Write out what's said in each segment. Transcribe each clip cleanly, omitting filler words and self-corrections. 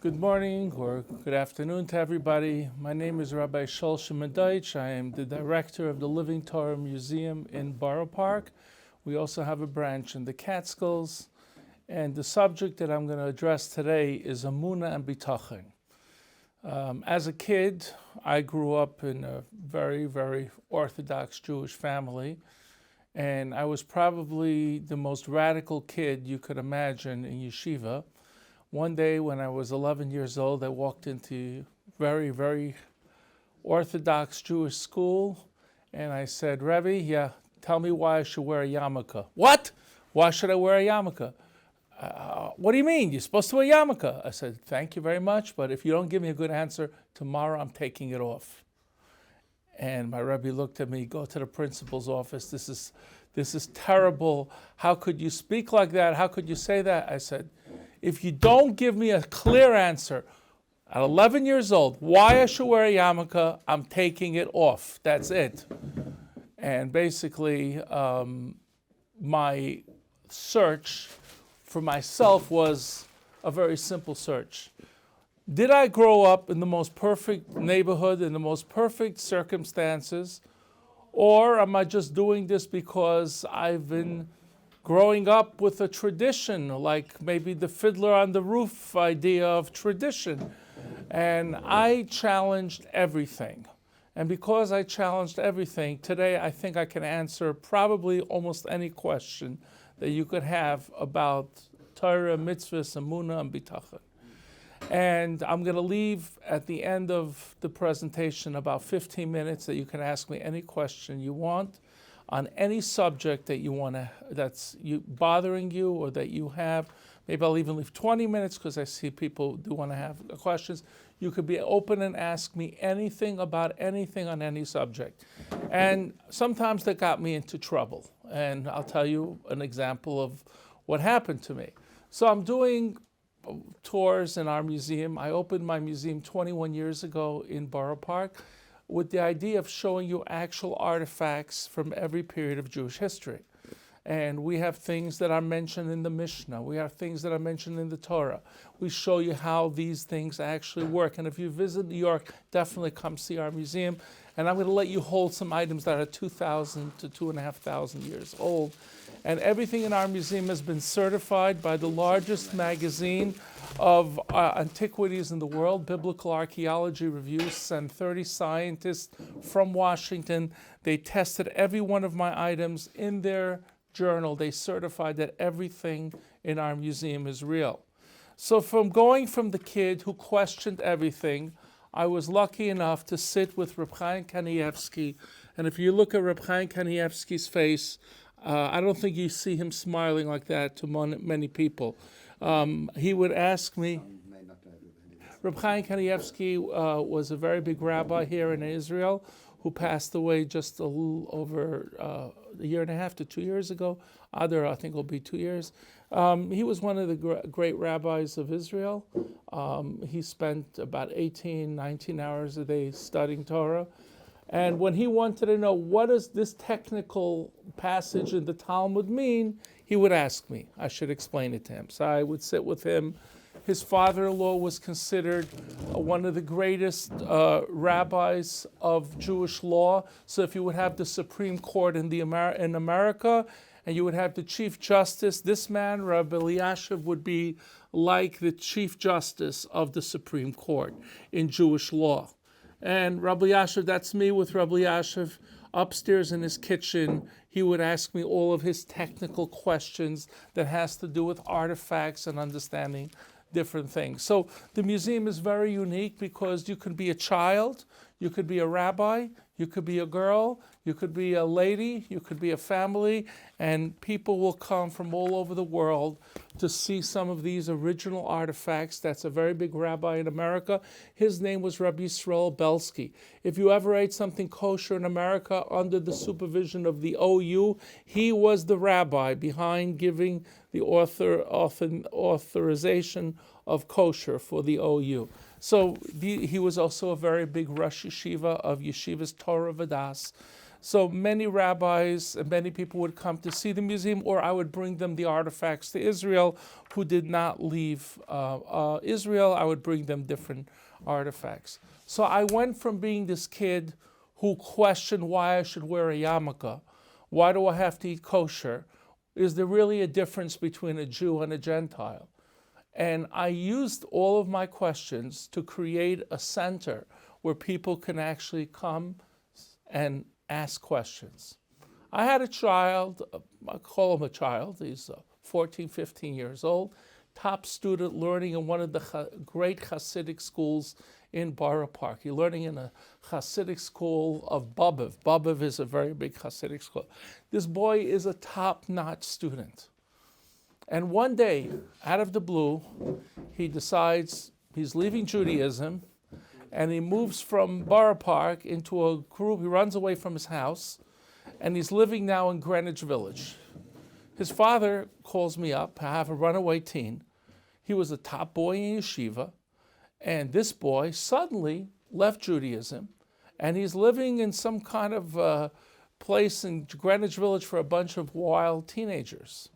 Good morning or good afternoon to everybody. My name is Rabbi Shaul Shimon Deutsch. I am the director of the Living Torah Museum in Borough Park. We also have a branch in the Catskills. And the subject that I'm going to address today is Emunah and Bitachon. As a kid, I grew up in a very, very Orthodox Jewish family. And I was probably the most radical kid you could imagine in yeshiva. One day when I was 11 years old, I walked into very, very Orthodox Jewish school, and I said, Rabbi, tell me why I should wear a yarmulke. What? Why should I wear a yarmulke? What do you mean? You're supposed to wear a yarmulke. I said, thank you very much, but if you don't give me a good answer, tomorrow I'm taking it off. And my Rabbi looked at me, go to the principal's office. This is terrible. How could you speak like that? How could you say that? I said, if you don't give me a clear answer at 11 years old, why I should wear a yarmulke, I'm taking it off. That's it. And basically, my search for myself was a very simple search. Did I grow up in the most perfect neighborhood, in the most perfect circumstances, or am I just doing this because I've been growing up with a tradition, like maybe the fiddler on the roof idea of tradition? And I challenged everything. And because I challenged everything, today I think I can answer probably almost any question that you could have about Torah, mitzvahs, Emunah, and Bitachon. And I'm going to leave at the end of the presentation about 15 minutes that you can ask me any question you want on any subject that you want to, that's bothering you or that you have. Maybe I'll even leave 20 minutes because I see people do want to have questions. You could be open and ask me anything about anything on any subject. And sometimes that got me into trouble. And I'll tell you an example of what happened to me. So I'm doing tours in our museum. I opened my museum 21 years ago in Borough Park with the idea of showing you actual artifacts from every period of Jewish history. And we have things that are mentioned in the Mishnah. We have things that are mentioned in the Torah. We show you how these things actually work. And if you visit New York, definitely come see our museum. And I'm going to let you hold some items that are 2,000 to 2,500 years old. And everything in our museum has been certified by the largest magazine of antiquities in the world, Biblical Archaeology Reviews, sent 30 scientists from Washington. They tested every one of my items in their journal. They certified that everything in our museum is real. So going from the kid who questioned everything, I was lucky enough to sit with Reb Chaim Kanievsky. And if you look at Reb Chaim Kanievsky's face, I don't think you see him smiling like that to many people. He would ask me, Reb Chaim Kanievsky was a very big rabbi here in Israel who passed away just a little over a year and a half to 2 years ago. Adar, I think, will be 2 years. He was one of the great rabbis of Israel. He spent about 18, 19 hours a day studying Torah. And when he wanted to know what does this technical passage in the Talmud mean, he would ask me. I should explain it to him. So I would sit with him. His father-in-law was considered one of the greatest rabbis of Jewish law. So if you would have the Supreme Court in America, and you would have the Chief Justice, this man, Rabbi Eliashiv, would be like the Chief Justice of the Supreme Court in Jewish law. And Rabbi Eliashiv, that's me with Rabbi Eliashiv, upstairs in his kitchen. He would ask me all of his technical questions that has to do with artifacts and understanding different things. So the museum is very unique because you could be a child, you could be a rabbi, you could be a girl, you could be a lady, you could be a family, and people will come from all over the world to see some of these original artifacts. That's a very big rabbi in America. His name was Rabbi Yisrael Belsky. If you ever ate something kosher in America under the supervision of the OU, he was the rabbi behind giving the authorization of kosher for the OU. So he was also a very big Rosh Yeshiva of Yeshivas Torah Vadas. So many rabbis and many people would come to see the museum, or I would bring them the artifacts to Israel who did not leave Israel. I would bring them different artifacts. So I went from being this kid who questioned why I should wear a yarmulke, why do I have to eat kosher, is there really a difference between a Jew and a Gentile? And I used all of my questions to create a center where people can actually come and ask questions. I had a child, I call him a child, he's 14, 15 years old, top student learning in one of the great Hasidic schools in Borough Park. He's learning in a Hasidic school of Bobiv. Bobiv is a very big Hasidic school. This boy is a top-notch student. And one day, out of the blue, he decides he's leaving Judaism, and he moves from Borough Park into a group. He runs away from his house, and he's living now in Greenwich Village. His father calls me up. I have a runaway teen. He was a top boy in yeshiva, and this boy suddenly left Judaism, and he's living in some kind of place in Greenwich Village for a bunch of wild teenagers.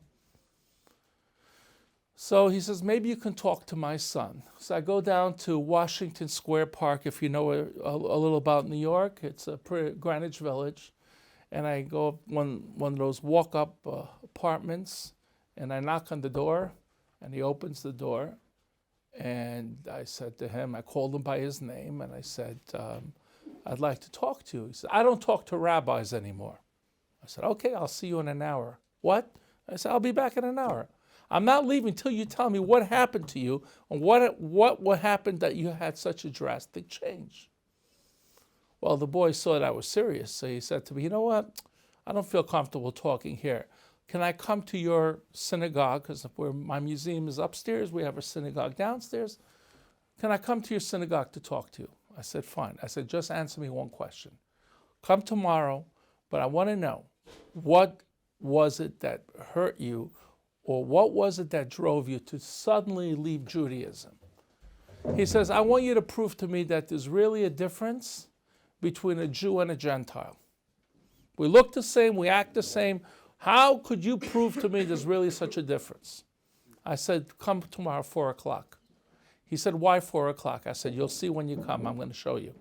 So he says, maybe you can talk to my son. So I go down to Washington Square Park, if you know a little about New York. It's a Greenwich Village. And I go up one of those walk-up apartments, and I knock on the door, and he opens the door. And I said to him, I called him by his name, and I said, I'd like to talk to you. He said, I don't talk to rabbis anymore. I said, okay, I'll see you in an hour. What? I said, I'll be back in an hour. I'm not leaving until you tell me what happened to you and what happened that you had such a drastic change. Well, the boy saw that I was serious, so he said to me, you know what? I don't feel comfortable talking here. Can I come to your synagogue? Because where my museum is upstairs, we have a synagogue downstairs. Can I come to your synagogue to talk to you? I said, fine. I said, just answer me one question. Come tomorrow, but I want to know, what was it that hurt you, or what was it that drove you to suddenly leave Judaism? He says, I want you to prove to me that there's really a difference between a Jew and a Gentile. We look the same, we act the same. How could you prove to me there's really such a difference? I said, come tomorrow, 4 o'clock. He said, why 4 o'clock? I said, you'll see when you come, I'm going to show you.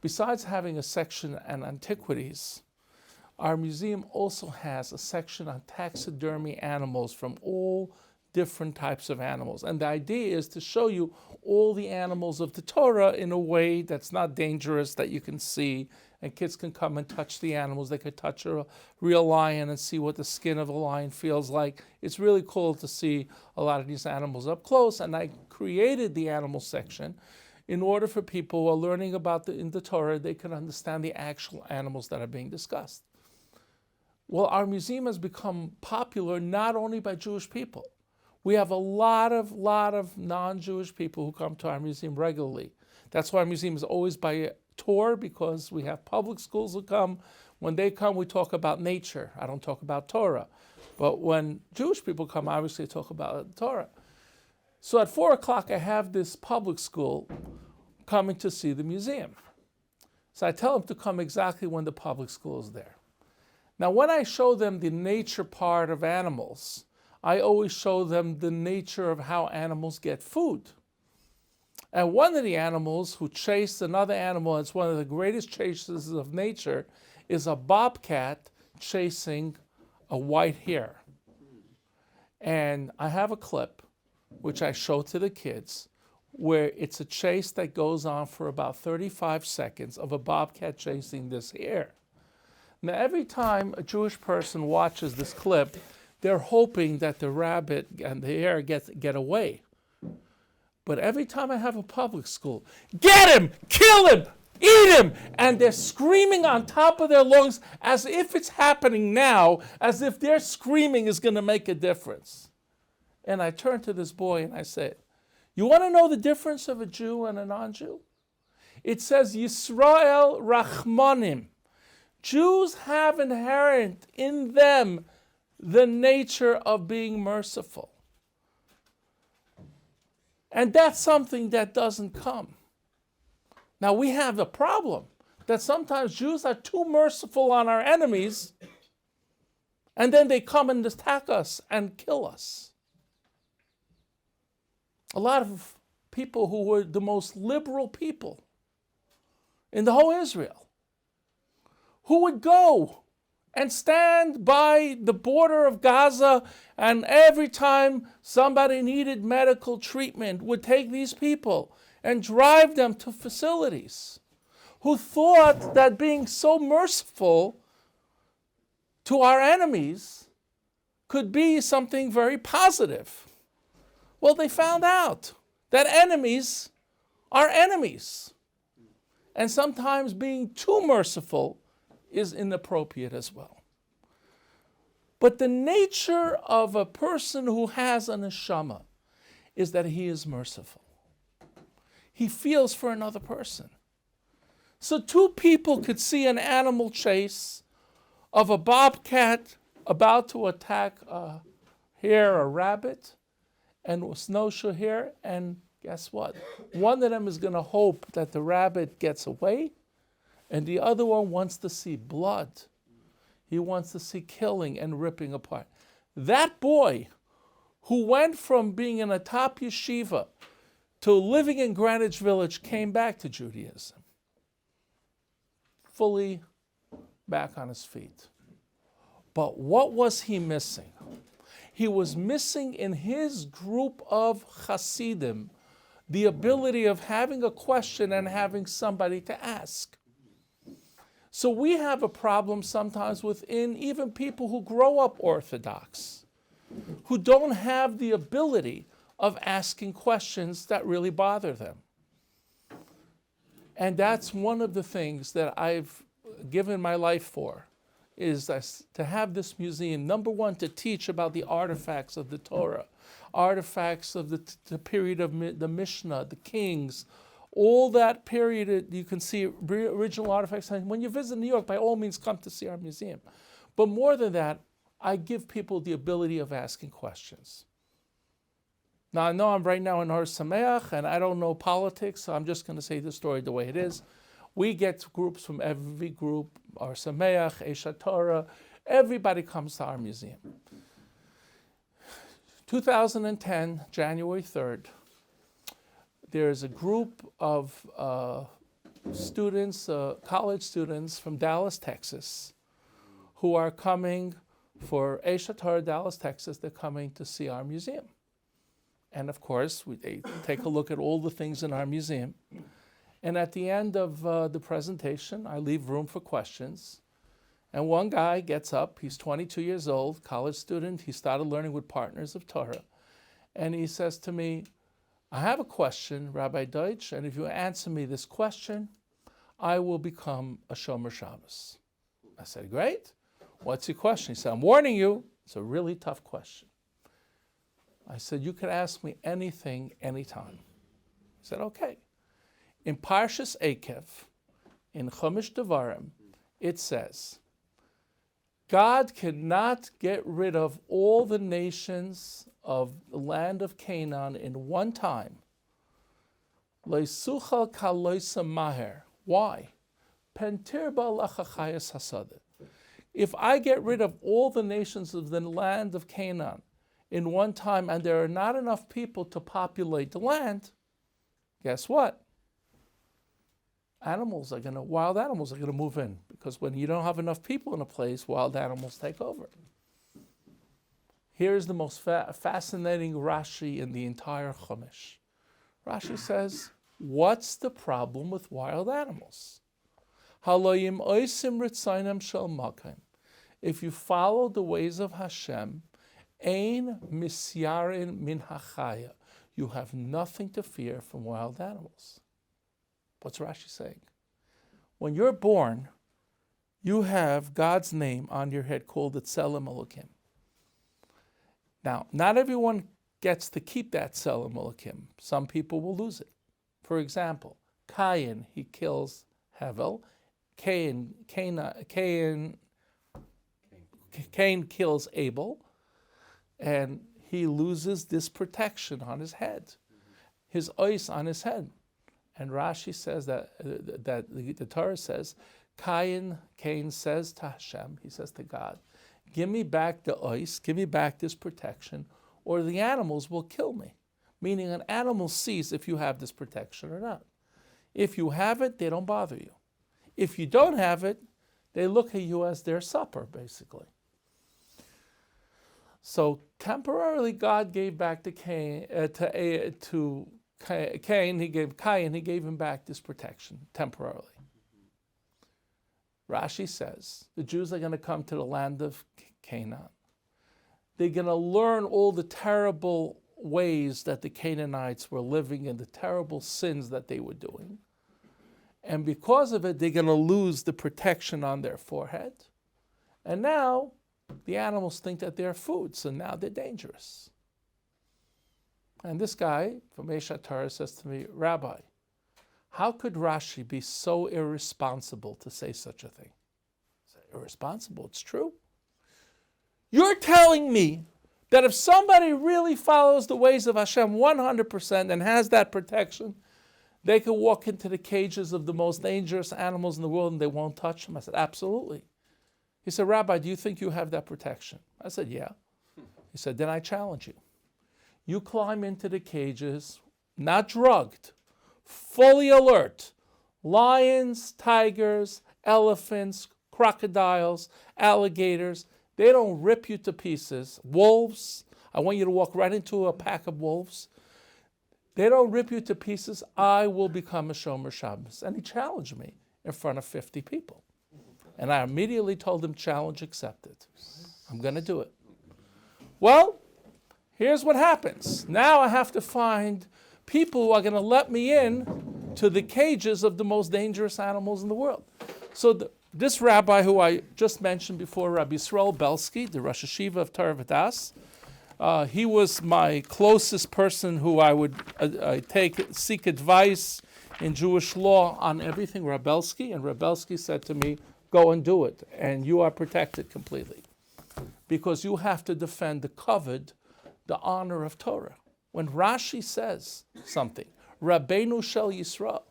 Besides having a section on antiquities, our museum also has a section on taxidermy animals from all different types of animals. And the idea is to show you all the animals of the Torah in a way that's not dangerous, that you can see, and kids can come and touch the animals. They could touch a real lion and see what the skin of a lion feels like. It's really cool to see a lot of these animals up close, and I created the animal section in order for people who are learning about in the Torah, they can understand the actual animals that are being discussed. Well, our museum has become popular not only by Jewish people. We have a lot of non-Jewish people who come to our museum regularly. That's why our museum is always by tour, because we have public schools who come. When they come, we talk about nature. I don't talk about Torah. But when Jewish people come, obviously I talk about Torah. So at 4 o'clock, I have this public school coming to see the museum. So I tell them to come exactly when the public school is there. Now, when I show them the nature part of animals, I always show them the nature of how animals get food. And one of the animals who chased another animal, it's one of the greatest chases of nature, is a bobcat chasing a white hare. And I have a clip, which I show to the kids, where it's a chase that goes on for about 35 seconds of a bobcat chasing this hare. Now, every time a Jewish person watches this clip, they're hoping that the rabbit and the hare get away. But every time I have a public school, get him, kill him, eat him, and they're screaming on top of their lungs as if it's happening now, as if their screaming is going to make a difference. And I turn to this boy and I say, you want to know the difference of a Jew and a non-Jew? It says, Yisrael Rachmanim. Jews have inherent in them the nature of being merciful. And that's something that doesn't come. Now we have the problem that sometimes Jews are too merciful on our enemies, and then they come and attack us and kill us. A lot of people who were the most liberal people in the whole Israel, who would go and stand by the border of Gaza, and every time somebody needed medical treatment would take these people and drive them to facilities, who thought that being so merciful to our enemies could be something very positive. Well, they found out that enemies are enemies. And sometimes being too merciful is inappropriate as well. But the nature of a person who has a neshama is that he is merciful. He feels for another person. So two people could see an animal chase of a bobcat about to attack a hare, a rabbit, and a snowshoe hare, and guess what? One of them is going to hope that the rabbit gets away, and the other one wants to see blood. He wants to see killing and ripping apart. That boy who went from being in a top yeshiva to living in Greenwich Village came back to Judaism, fully back on his feet. But what was he missing? He was missing in his group of Hasidim the ability of having a question and having somebody to ask. So we have a problem sometimes within even people who grow up Orthodox, who don't have the ability of asking questions that really bother them. And that's one of the things that I've given my life for, is to have this museum, number one, to teach about the artifacts of the Torah, artifacts of the period of the Mishnah, the Kings, all that period. You can see original artifacts. And when you visit New York, by all means, come to see our museum. But more than that, I give people the ability of asking questions. Now, I know I'm right now in Ohr Somayach, and I don't know politics, so I'm just going to say the story the way it is. We get groups from every group, Ohr Somayach, Yeshivat Torah, everybody comes to our museum. 2010, January 3rd, there's a group of students, college students from Dallas, Texas, who are coming for Yeshivat Torah Dallas, Texas. They're coming to see our museum. And of course, they take a look at all the things in our museum. And at the end of the presentation, I leave room for questions. And one guy gets up, he's 22 years old, college student. He started learning with Partners of Torah. And he says to me, I have a question, Rabbi Deutsch, and if you answer me this question, I will become a Shomer Shabbos. I said, great. What's your question? He said, I'm warning you, it's a really tough question. I said, you can ask me anything, anytime. He said, okay. In Parshas Ekev, in Chumash Devarim, it says, God cannot get rid of all the nations of the land of Canaan in one time. Leisuchal kaloisa maher. Why? Pentirba lachachayas hasada. If I get rid of all the nations of the land of Canaan in one time, and there are not enough people to populate the land, guess what? Wild animals are going to move in, because when you don't have enough people in a place, wild animals take over. Here's the most fascinating Rashi in the entire Chumash. Rashi says, what's the problem with wild animals? Haloyim oisim ritzainam shel makim. If you follow the ways of Hashem, ein misyarin min hachaya. You have nothing to fear from wild animals. What's Rashi saying? When you're born, you have God's name on your head called Tselem Elokim. Now, not everyone gets to keep that Tselem Elokim. Some people will lose it. For example, Cain, he kills Hevel. Cain kills Abel, and he loses this protection on his head, his ois on his head. And Rashi says that the Torah says, Cain says to Hashem, he says to God, give me back the ois, give me back this protection, or the animals will kill me. Meaning an animal sees if you have this protection or not. If you have it, they don't bother you. If you don't have it, they look at you as their supper, basically. So temporarily, God gave back to Cain. He gave him back this protection temporarily. Rashi says the Jews are going to come to the land of Canaan. They're going to learn all the terrible ways that the Canaanites were living and the terrible sins that they were doing. And because of it, they're going to lose the protection on their forehead. And now the animals think that they're food, so now they're dangerous. And this guy from Yeshivat Ohr says to me, Rabbi, how could Rashi be so irresponsible to say such a thing? I say, irresponsible? It's true. You're telling me that if somebody really follows the ways of Hashem 100% and has that protection, they could walk into the cages of the most dangerous animals in the world and they won't touch them? I said, absolutely. He said, Rabbi, do you think you have that protection? I said, yeah. He said, then I challenge you. You climb into the cages, not drugged, fully alert. Lions, tigers, elephants, crocodiles, alligators, they don't rip you to pieces. Wolves, I want you to walk right into a pack of wolves. They don't rip you to pieces. I will become a Shomer Shabbos. And he challenged me in front of 50 people. And I immediately told him, challenge accepted. I'm going to do it. Well, here's what happens. Now I have to find people who are going to let me in to the cages of the most dangerous animals in the world. So this rabbi who I just mentioned before, Rabbi Yisrael Belsky, the Rosh Yeshiva of Torah V'das, he was my closest person who I would seek advice in Jewish law on everything, Rabbi Belsky. And Rabbi Belsky said to me, go and do it, and you are protected completely. Because you have to defend the kavod, the honor of Torah. When Rashi says something, Rabbeinu Shel Yisrael,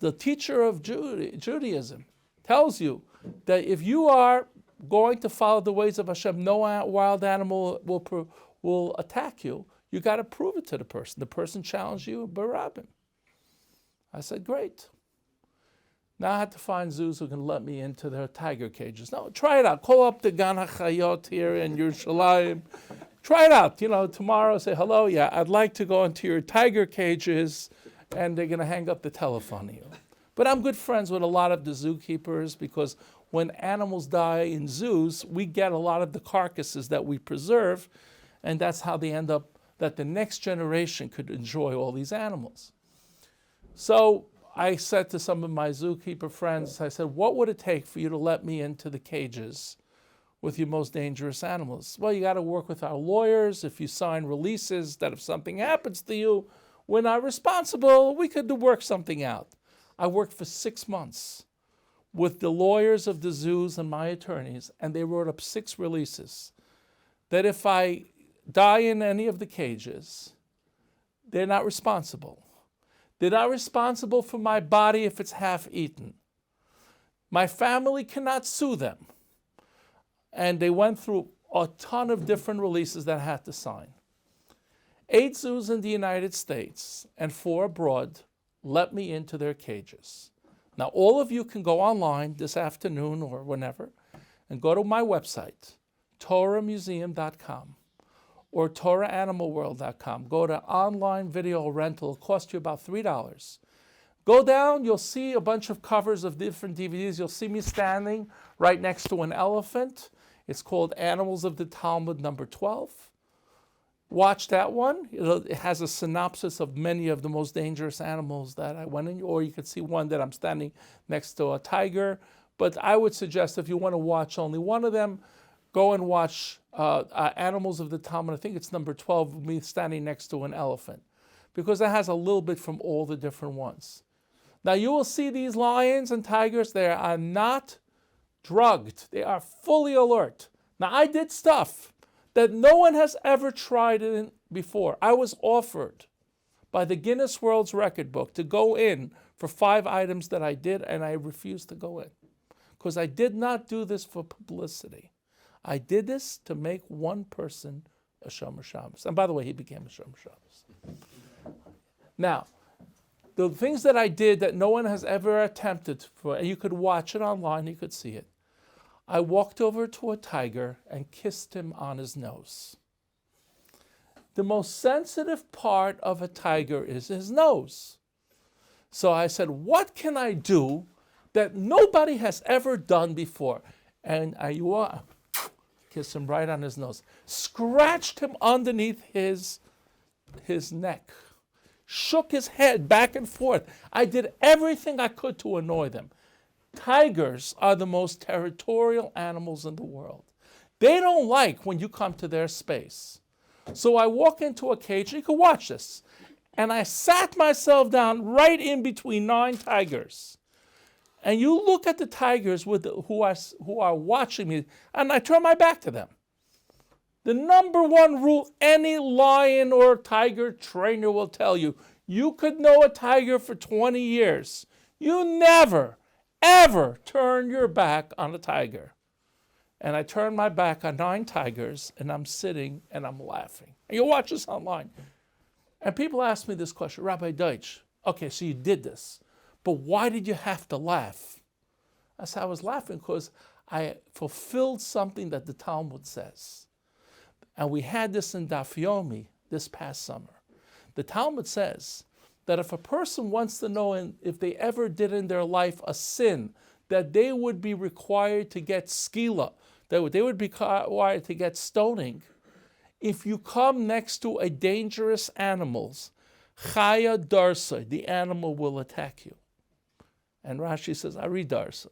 the teacher of Judaism, tells you that if you are going to follow the ways of Hashem, no wild animal will attack you. You got to prove it to the person. The person challenged you, barabim. I said, great. Now I had to find zoos who can let me into their tiger cages. No, try it out. Call up the Gan HaChayot here in Yerushalayim. Try it out. Tomorrow say, hello, yeah, I'd like to go into your tiger cages, and they're going to hang up the telephone to you. But I'm good friends with a lot of the zookeepers because when animals die in zoos, we get a lot of the carcasses that we preserve, and that's how they end up, that the next generation could enjoy all these animals. So I said to some of my zookeeper friends, I said, what would it take for you to let me into the cages with your most dangerous animals? Well, you got to work with our lawyers. If you sign releases that if something happens to you, we're not responsible, we could work something out. I worked for 6 months with the lawyers of the zoos and my attorneys, and they wrote up 6 releases that if I die in any of the cages, they're not responsible. They're not responsible for my body if it's half eaten. My family cannot sue them. And they went through a ton of different releases that I had to sign. 8 zoos in the United States and 4 abroad let me into their cages. Now, all of you can go online this afternoon or whenever and go to my website, TorahMuseum.com or TorahAnimalWorld.com. Go to online video rental. It'll cost you about $3. Go down, you'll see a bunch of covers of different DVDs. You'll see me standing right next to an elephant. It's called Animals of the Talmud, number 12. Watch that one. It has a synopsis of many of the most dangerous animals that I went in, or you could see one that I'm standing next to a tiger. But I would suggest if you want to watch only one of them, go and watch Animals of the Talmud. I think it's number 12, me standing next to an elephant, because it has a little bit from all the different ones. Now you will see these lions and tigers, they are not drugged. They are fully alert. Now I did stuff that no one has ever tried it before. I was offered by the Guinness World's Record book to go in for 5 items that I did, and I refused to go in. Because I did not do this for publicity. I did this to make one person a Shomer Shabbos. And by the way, he became a Shomer Shabbos. Now, the things that I did that no one has ever attempted for, and you could watch it online, you could see it. I walked over to a tiger and kissed him on his nose. The most sensitive part of a tiger is his nose. So I said, what can I do that nobody has ever done before? And I kissed him right on his nose. Scratched him underneath his neck. Shook his head back and forth. I did everything I could to annoy them. Tigers are the most territorial animals in the world. They don't like when you come to their space. So I walk into a cage, you can watch this, and I sat myself down right in between 9 tigers. And you look at the tigers who are watching me, and I turn my back to them. The number one rule any lion or tiger trainer will tell you, you could know a tiger for 20 years. You never, ever turn your back on a tiger. And I turned my back on 9 tigers, and I'm sitting and I'm laughing. And you'll watch this online. And people ask me this question, Rabbi Deutsch, okay, so you did this, but why did you have to laugh? I said, I was laughing because I fulfilled something that the Talmud says. And we had this in Daf Yomi this past summer. The Talmud says that if a person wants to know if they ever did in their life a sin, that they would be required to get skila, that they would be required to get stoning. If you come next to a dangerous animal, chaya darsa, the animal will attack you. And Rashi says, Ari darsa.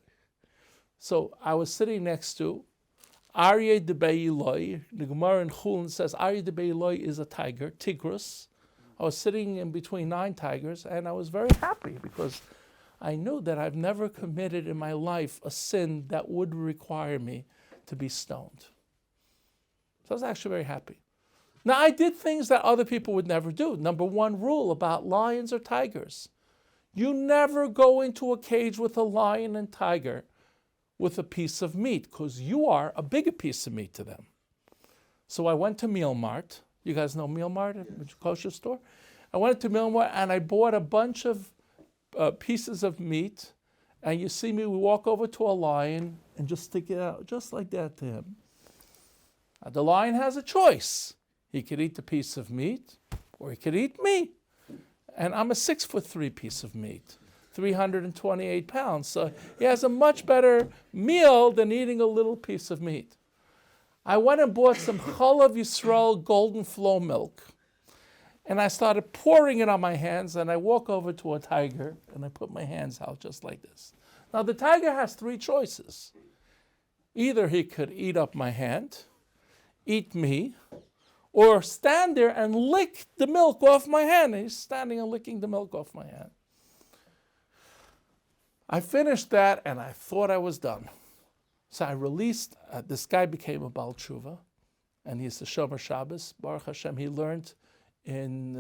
So I was sitting next to Aryeh de Beiloi. The Gemara in Chulin says Aryeh de Beiloi is a tiger, Tigris. I was sitting in between 9 tigers, and I was very happy because I knew that I've never committed in my life a sin that would require me to be stoned. So I was actually very happy. Now, I did things that other people would never do. Number 1 rule about lions or tigers. You never go into a cage with a lion and tiger with a piece of meat, because you are a bigger piece of meat to them. So I went to Meal Mart. You guys know Meal Mart, a kosher store? I went to Meal Mart and I bought a bunch of pieces of meat, and you see me, we walk over to a lion and just stick it out, just like that to him. Now, the lion has a choice. He could eat the piece of meat, or he could eat me. And I'm a 6'3" piece of meat, 328 pounds. So he has a much better meal than eating a little piece of meat. I went and bought some Chalav Yisrael Golden Flow milk. And I started pouring it on my hands, and I walk over to a tiger, and I put my hands out just like this. Now, the tiger has 3 choices. Either he could eat up my hand, eat me, or stand there and lick the milk off my hand. And he's standing and licking the milk off my hand. I finished that, and I thought I was done. So I released, this guy became a Baal Tshuva, and he's the Shomer Shabbos. Baruch Hashem, he learned in,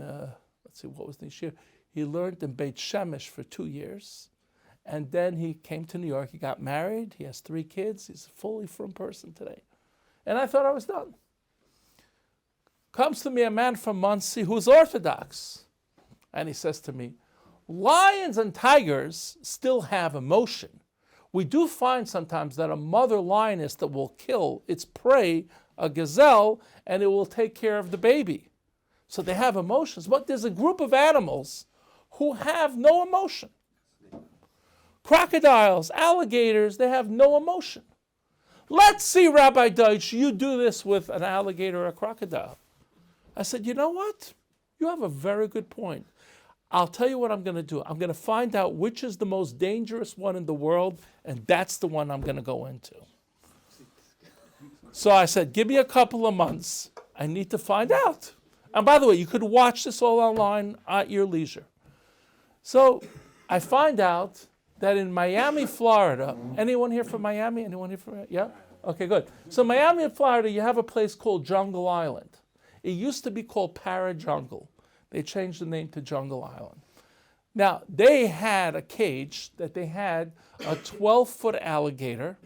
what was the year? He learned in Beit Shemesh for 2 years. And then he came to New York. He got married. He has 3 kids. He's a fully frum person today. And I thought I was done. Comes to me a man from Muncie who's Orthodox. And he says to me, lions and tigers still have emotion. We do find sometimes that a mother lioness that will kill its prey, a gazelle, and it will take care of the baby. So they have emotions. But there's a group of animals who have no emotion. Crocodiles, alligators, they have no emotion. Let's see, Rabbi Deutsch, you do this with an alligator or a crocodile. I said, you know what? You have a very good point. I'll tell you what I'm going to do. I'm going to find out which is the most dangerous one in the world, and that's the one I'm going to go into. So I said, give me a couple of months. I need to find out. And by the way, you could watch this all online at your leisure. So I find out that in Miami, Florida, anyone here from Miami? Anyone here from, yeah? Okay, good. So Miami, Florida, you have a place called Jungle Island. It used to be called Para Jungle. They changed the name to Jungle Island. Now, they had a cage that they had a 12-foot alligator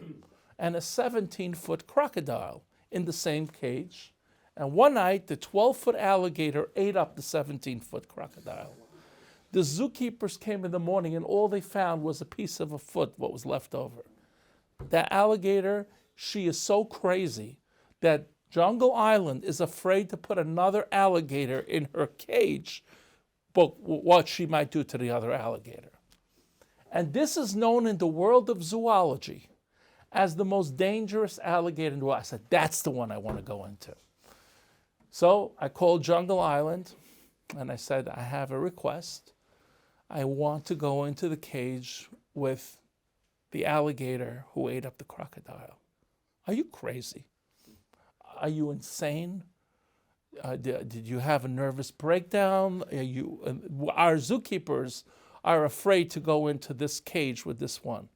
and a 17-foot crocodile in the same cage. And one night, the 12-foot alligator ate up the 17-foot crocodile. The zookeepers came in the morning, and all they found was a piece of a foot, what was left over. That alligator, she is so crazy that Jungle Island is afraid to put another alligator in her cage, but what she might do to the other alligator. And this is known in the world of zoology as the most dangerous alligator in the world. I said, that's the one I want to go into. So I called Jungle Island, and I said, I have a request. I want to go into the cage with the alligator who ate up the crocodile. Are you crazy? Are you insane? Did you have a nervous breakdown? Our zookeepers are afraid to go into this cage with this one.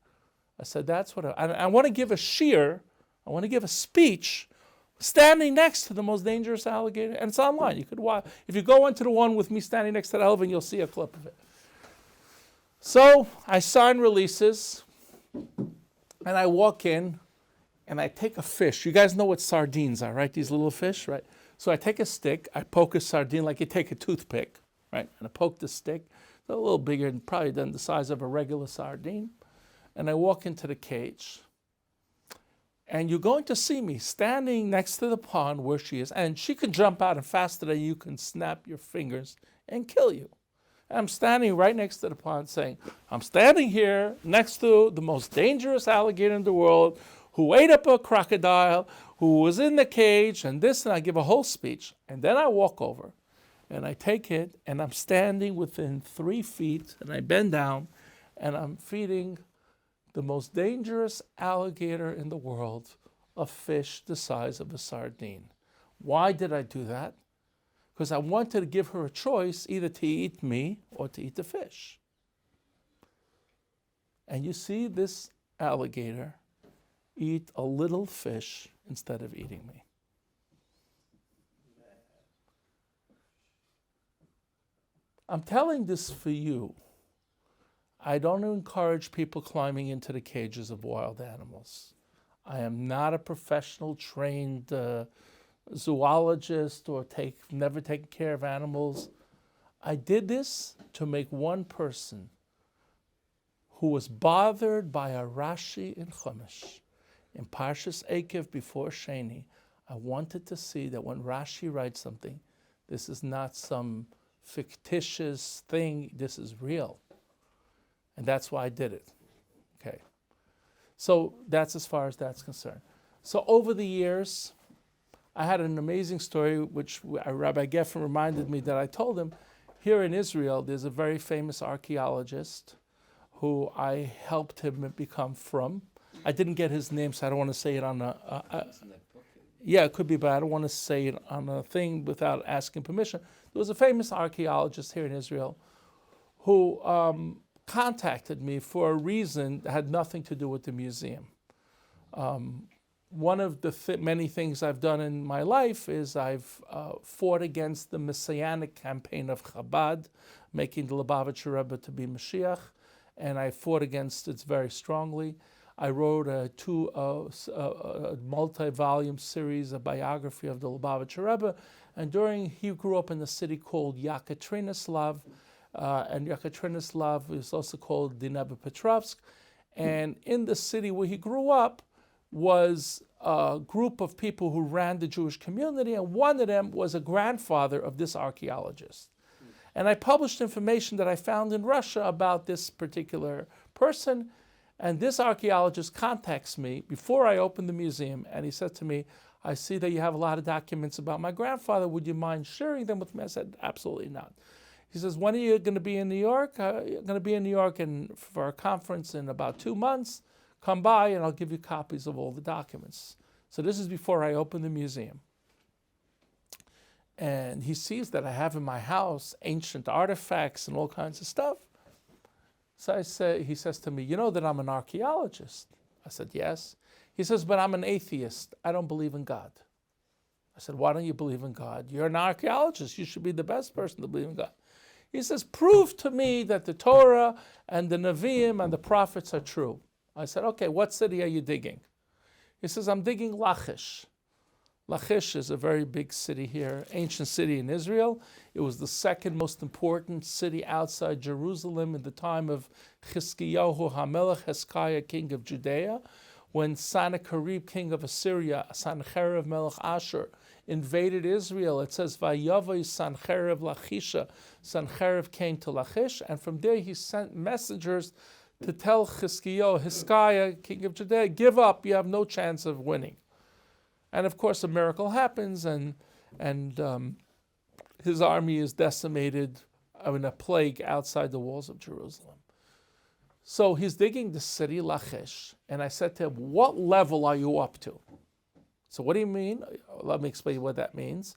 I said, that's what I want to give a shear. I want to give a speech standing next to the most dangerous alligator. And it's online. You could watch. If you go into the one with me standing next to the elephant, you'll see a clip of it. So I sign releases, and I walk in, and I take a fish. You guys know what sardines are, right? These little fish, right? So I take a stick, I poke a sardine like you take a toothpick, right? And I poke the stick. It's a little bigger probably than the size of a regular sardine. And I walk into the cage. And you're going to see me standing next to the pond where she is. And she can jump out, and faster than you can snap your fingers and kill you. And I'm standing right next to the pond saying, I'm standing here next to the most dangerous alligator in the world, who ate up a crocodile, who was in the cage, and this, and I give a whole speech. And then I walk over, and I take it, and I'm standing within 3 feet, and I bend down, and I'm feeding the most dangerous alligator in the world a fish the size of a sardine. Why did I do that? Because I wanted to give her a choice, either to eat me or to eat the fish. And you see this alligator eat a little fish instead of eating me. I'm telling this for you. I don't encourage people climbing into the cages of wild animals. I am not a professional trained zoologist or never taken care of animals. I did this to make one person who was bothered by a Rashi in Chumash, in Parshas Ekev before Sheni. I wanted to see that when Rashi writes something, this is not some fictitious thing, this is real. And that's why I did it. Okay. So that's as far as that's concerned. So over the years, I had an amazing story, which Rabbi Geffen reminded me that I told him. Here in Israel, there's a very famous archaeologist who I helped him become from. I didn't get his name, so I don't want to say it on yeah, it could be, but I don't want to say it on a thing without asking permission. There was a famous archaeologist here in Israel who contacted me for a reason that had nothing to do with the museum. One of the many things I've done in my life is I've fought against the Messianic campaign of Chabad, making the Lubavitcher Rebbe to be Mashiach, and I fought against it very strongly. I wrote a multi-volume series, a biography of the Lubavitcher Rebbe, and he grew up in a city called Yekaterinoslav, and Yekaterinoslav is also called Dnepropetrovsk, and in the city where he grew up was a group of people who ran the Jewish community, and one of them was a grandfather of this archaeologist. And I published information that I found in Russia about this particular person, and this archaeologist contacts me before I open the museum, and he said to me, I see that you have a lot of documents about my grandfather. Would you mind sharing them with me? I said, absolutely not. He says, when are you going to be in New York? I'm going to be in New York for a conference in about 2 months. Come by and I'll give you copies of all the documents. So this is before I open the museum. And he sees that I have in my house ancient artifacts and all kinds of stuff. So he says to me, you know that I'm an archaeologist? I said, yes. He says, but I'm an atheist. I don't believe in God. I said, why don't you believe in God? You're an archaeologist. You should be the best person to believe in God. He says, prove to me that the Torah and the Nevi'im and the prophets are true. I said, okay, what city are you digging? He says, I'm digging Lachish. Lachish is a very big city here, ancient city in Israel. It was the second most important city outside Jerusalem in the time of Chizkiyahu HaMelech, Hezekiah, king of Judea. When Sennacherib, king of Assyria, Sancherib Melech Ashur, invaded Israel, it says, Vayavai Sancherib Lachisha. Sancherib came to Lachish, and from there he sent messengers to tell Hezekiah, king of Judea, give up, you have no chance of winning. And of course a miracle happens, and his army is decimated in a plague outside the walls of Jerusalem. So he's digging the city, Lachish, and I said to him, what level are you up to? So what do you mean? Let me explain what that means.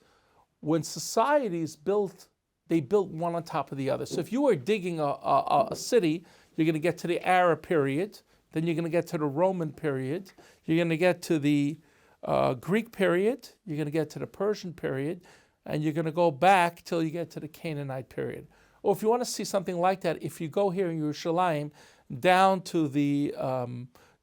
When societies built, they built one on top of the other. So if you were digging a city, you're going to get to the Arab period, then you're going to get to the Roman period, you're going to get to the Greek period, you're going to get to the Persian period, and you're going to go back till you get to the Canaanite period. Or if you want to see something like that, if you go here in Yerushalayim, down to the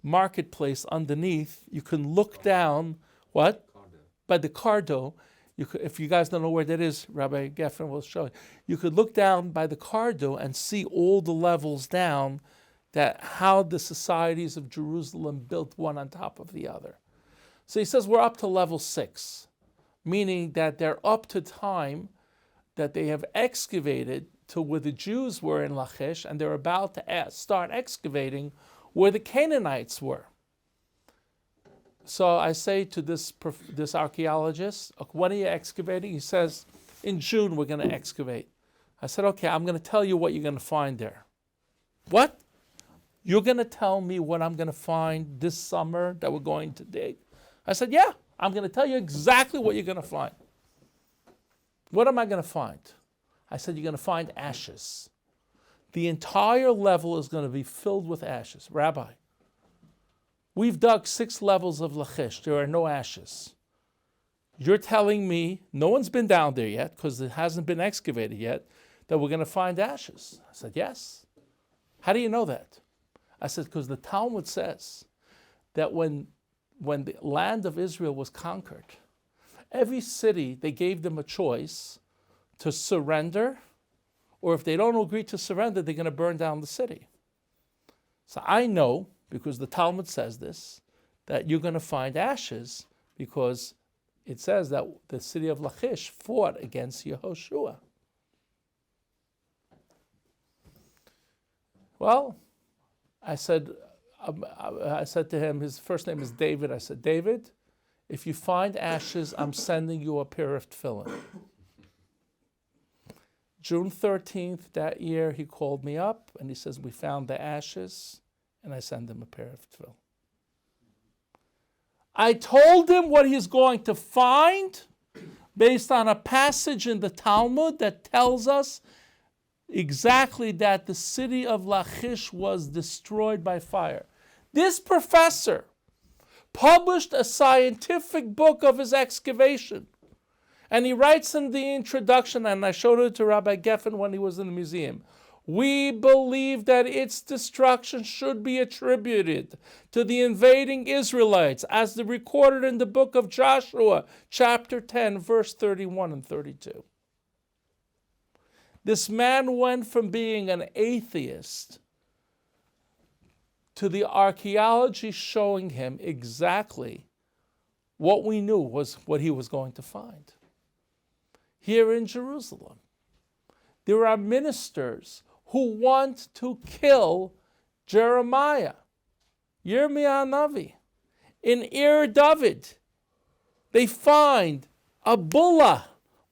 marketplace underneath, you can look down, what? Cardo. By the Cardo. If you guys don't know where that is, Rabbi Geffen will show you. You could look down by the Cardo and see all the levels down, that how the societies of Jerusalem built one on top of the other. So he says we're up to level 6, meaning that they're up to time that they have excavated to where the Jews were in Lachish, and they're about to start excavating where the Canaanites were. So I say to this archaeologist, when are you excavating? He says, in June we're going to excavate. I said, okay, I'm going to tell you what you're going to find there. What? You're going to tell me what I'm going to find this summer that we're going to dig? I said, yeah, I'm going to tell you exactly what you're going to find. What am I going to find? I said, you're going to find ashes. The entire level is going to be filled with ashes. Rabbi, we've dug 6 levels of Lachish. There are no ashes. You're telling me, no one's been down there yet because it hasn't been excavated yet, that we're going to find ashes. I said, yes. How do you know that? I said, because the Talmud says that when the land of Israel was conquered, every city, they gave them a choice to surrender, or if they don't agree to surrender, they're going to burn down the city. So I know, because the Talmud says this, that you're going to find ashes, because it says that the city of Lachish fought against Yehoshua. Well, I said to him, his first name is David. I said, David, if you find ashes, I'm sending you a pair of tefillin. June 13th that year, he called me up and he says, we found the ashes, and I sent him a pair of tefillin. I told him what he's going to find based on a passage in the Talmud that tells us exactly that the city of Lachish was destroyed by fire. This professor published a scientific book of his excavation. And he writes in the introduction, and I showed it to Rabbi Geffen when he was in the museum, we believe that its destruction should be attributed to the invading Israelites, as recorded in the book of Joshua, chapter 10, verse 31 and 32. This man went from being an atheist to the archaeology showing him exactly what we knew was what he was going to find. Here in Jerusalem, there are ministers who want to kill Jeremiah, Yirmiyah Navi. In Ir David, they find a bulla.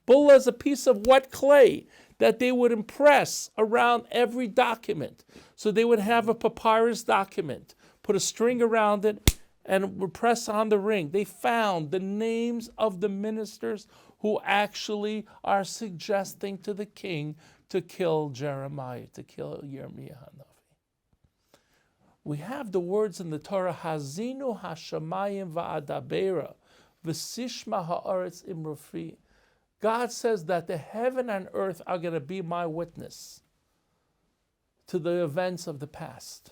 Bulla is a piece of wet clay that they would impress around every document. So they would have a papyrus document, put a string around it, and would press on the ring. They found the names of the ministers who actually are suggesting to the king to kill Jeremiah, to kill Yirmiyah Navi. We have the words in the Torah, Hazinu Hashamayim Va'adabera, V'sishma ha'aretz imrofi. God says that the heaven and earth are going to be my witness to the events of the past.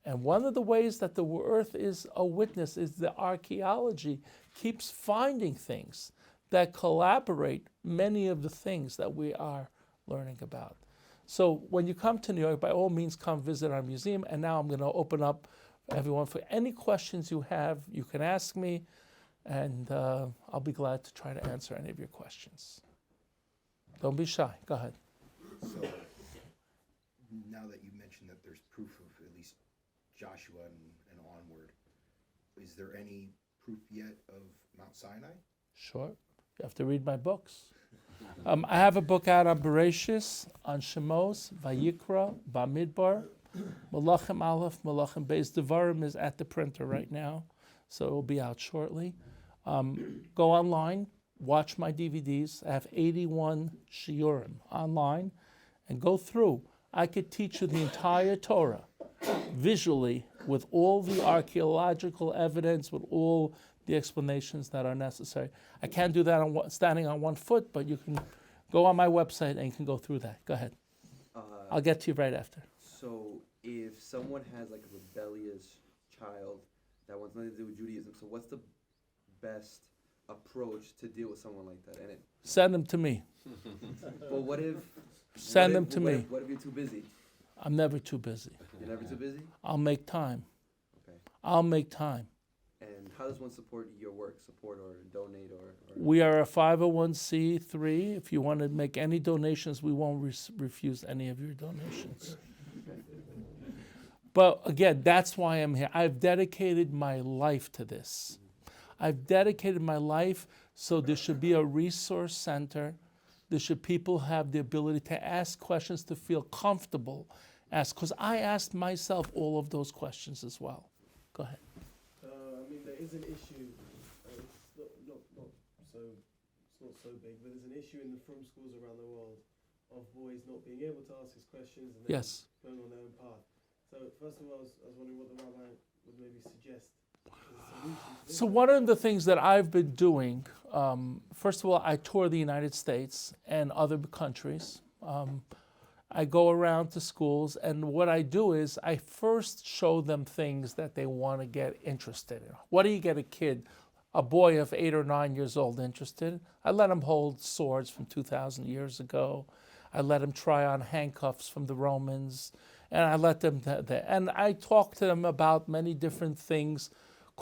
And one of the ways that the earth is a witness is the archaeology keeps finding things that collaborate many of the things that we are learning about. So when you come to New York, by all means come visit our museum. And now I'm going to open up everyone for any questions you have. You can ask me, and I'll be glad to try to answer any of your questions. Don't be shy. Go ahead. So now that you mentioned that there's proof of at least Joshua and onward, is there any proof yet of Mount Sinai? Sure. You have to read my books. I have a book out on Bereshis, on Shemos, Vayikra, Bamidbar, Malachim Aleph, Malachim Beis. Devarim is at the printer right now, so it will be out shortly. Go online, watch my DVDs. I have 81 shiurim online, and go through. I could teach you the entire Torah visually with all the archaeological evidence, with all the explanations that are necessary. I can't do that standing on one foot, but you can go on my website and you can go through that. Go ahead. I'll get to you right after. So if someone has like a rebellious child that wants nothing to do with Judaism, so what's the best approach to deal with someone like that? And send them to me. Well, what if... Send them to me. What if you're too busy? I'm never too busy. You're never too busy? I'll make time. Okay. I'll make time. And how does one support your work, support or donate or... We are a 501c3. If you want to make any donations, we won't refuse any of your donations. But again, that's why I'm here. I've dedicated my life to this. I've dedicated my life so there should be a resource center. There should people have the ability to ask questions, to feel comfortable. Because I asked myself all of those questions as well. Go ahead. There is an issue. It's not so big, but there's an issue in the frum schools around the world of boys not being able to ask his questions and then going on their own path. So first of all, I was wondering what the rabbi would maybe suggest as a solution to this. So one of the things that I've been doing, first of all, I tour the United States and other countries. I go around to schools, and what I do is I first show them things that they want to get interested in. What do you get a boy of 8 or 9 years old interested? I let him hold swords from 2,000 years ago. I let him try on handcuffs from the Romans, and I let them, and I talk to them about many different things.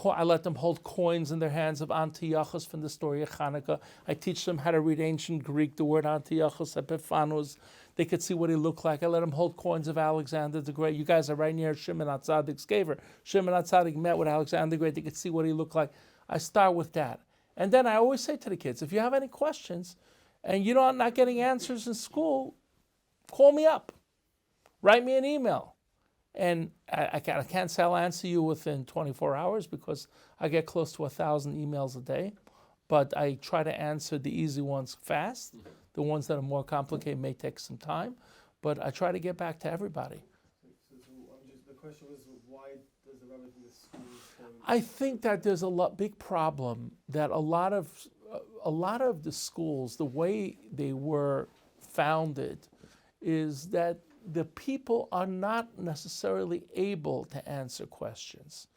I let them hold coins in their hands of Antiochus from the story of Hanukkah. I teach them how to read ancient Greek, the word Antiochus, Epiphanos. They could see what he looked like. I let them hold coins of Alexander the Great. You guys are right near Shimon HaTzadik's caver. Shimon HaTzadik met with Alexander the Great. They could see what he looked like. I start with that. And then I always say to the kids, if you have any questions and you're not getting answers in school, call me up. Write me an email. And I can't say I'll answer you within 24 hours because I get close to 1,000 emails a day. But I try to answer the easy ones fast. The ones that are more complicated may take some time. But I try to get back to everybody. The question was, why does the rabbi think the schools don't... I think that there's a big problem that a lot of the schools, the way they were founded, is that the people are not necessarily able to answer questions.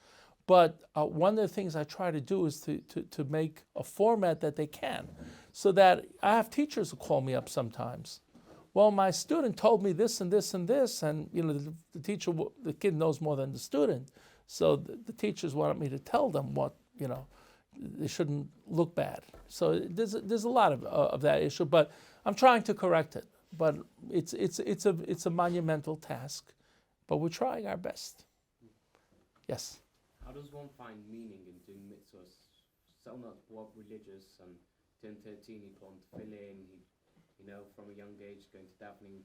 But one of the things I try to do is to make a format that they can, so that I have teachers who call me up sometimes. Well, my student told me this and this and this, and the kid knows more than the student, so the teachers wanted me to tell them what, they shouldn't look bad. So there's a lot of that issue, but I'm trying to correct it. But it's a monumental task, but we're trying our best. Yes. How does one find meaning in doing mitzvahs? Selnat was religious, and 10-13 he put on tefillin, from a young age going to davening.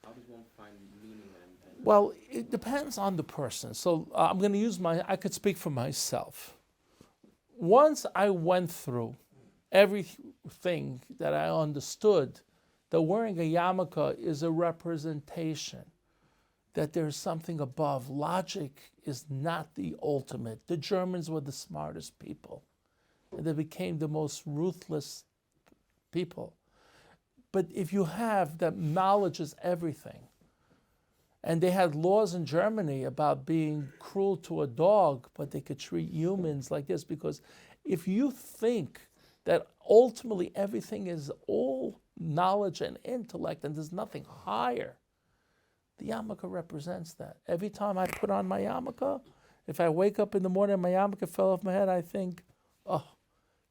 How does one find meaning then? Well, it depends on the person. So I'm going to use I could speak for myself. Once I went through everything that I understood, that wearing a yarmulke is a representation that there's something above. Logic is not the ultimate. The Germans were the smartest people. and they became the most ruthless people. But if you have that knowledge is everything, and they had laws in Germany about being cruel to a dog, but they could treat humans like this, because if you think that ultimately everything is all knowledge and intellect and there's nothing higher, the yarmulke represents that. Every time I put on my yarmulke, if I wake up in the morning and my yarmulke fell off my head, I think, oh,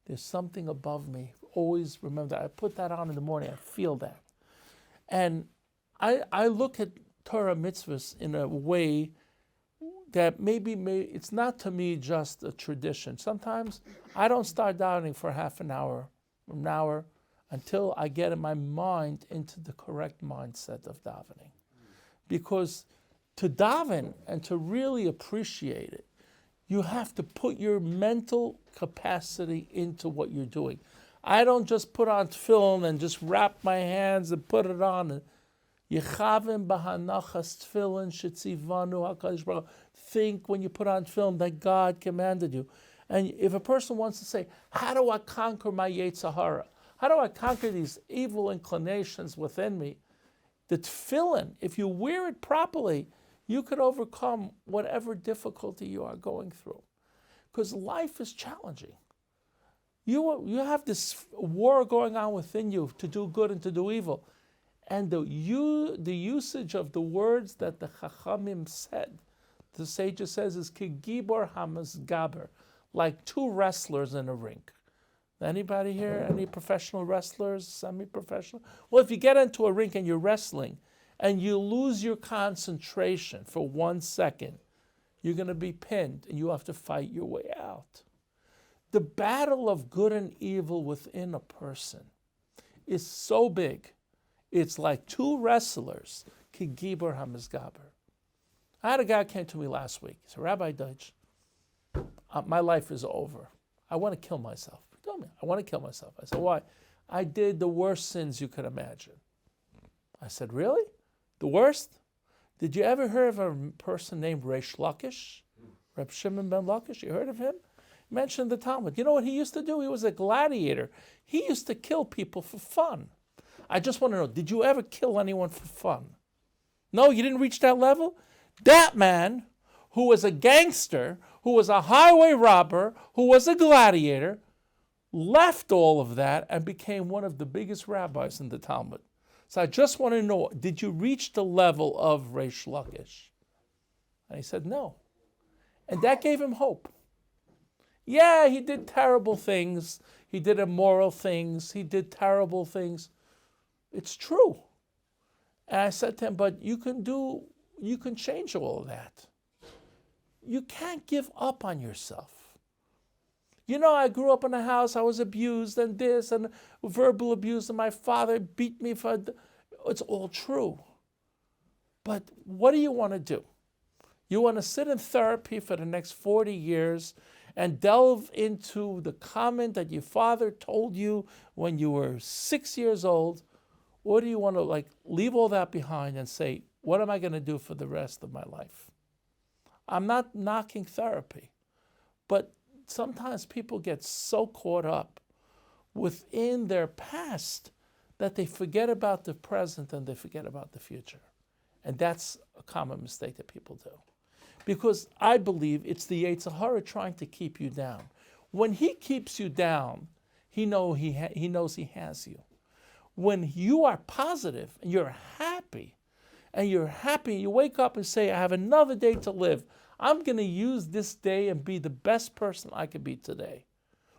there's something above me. Always remember that. I put that on in the morning, I feel that. And I look at Torah mitzvahs in a way that maybe it's not to me just a tradition. Sometimes I don't start davening for half an hour, until I get in my mind into the correct mindset of davening. Because to daven and to really appreciate it, you have to put your mental capacity into what you're doing. I don't just put on tefillin and just wrap my hands and put it on. Yechavim b'hanachas tefillin shetzivanu HaKadosh Baruch Hu. Think when you put on tefillin that God commanded you. And if a person wants to say, how do I conquer my Yetzer Hara? How do I conquer these evil inclinations within me? The tefillin, if you wear it properly, you could overcome whatever difficulty you are going through. Because life is challenging. You have this war going on within you to do good and to do evil. And the usage of the words that the Chachamim said, the sages says, is ki gibor hamasgaber, like two wrestlers in a rink. Anybody here? Any professional wrestlers, semi-professional? Well, if you get into a rink and you're wrestling and you lose your concentration for 1 second, you're going to be pinned and you have to fight your way out. The battle of good and evil within a person is so big. It's like two wrestlers, ki gibor hamasgaber. I had a guy who came to me last week. He said, Rabbi Deutsch, my life is over. I want to kill myself. He told me, I want to kill myself. I said, why? I did the worst sins you could imagine. I said, really? The worst? Did you ever hear of a person named Reish Lakish? Reb Shimon ben Lakish? You heard of him? He mentioned the Talmud. You know what he used to do? He was a gladiator. He used to kill people for fun. I just want to know, did you ever kill anyone for fun? No, you didn't reach that level? That man, who was a gangster, who was a highway robber, who was a gladiator, left all of that and became one of the biggest rabbis in the Talmud. So I just want to know, did you reach the level of Reish Lakish? And he said, no. And that gave him hope. Yeah, he did terrible things. He did immoral things. He did terrible things. It's true. And I said to him, but you can change all of that. You can't give up on yourself. You know, I grew up in a house, I was abused and this and verbal abuse, and my father beat me for it's all true. But what do you want to do? You want to sit in therapy for the next 40 years and delve into the comment that your father told you when you were 6 years old? Or do you want to leave all that behind and say, what am I going to do for the rest of my life? I'm not knocking therapy, but sometimes people get so caught up within their past that they forget about the present and they forget about the future. And that's a common mistake that people do. Because I believe it's the Yetzer Hara trying to keep you down. When he keeps you down, he knows he has you. When you are positive and you're happy, and you wake up and say, I have another day to live. I'm going to use this day and be the best person I could be today.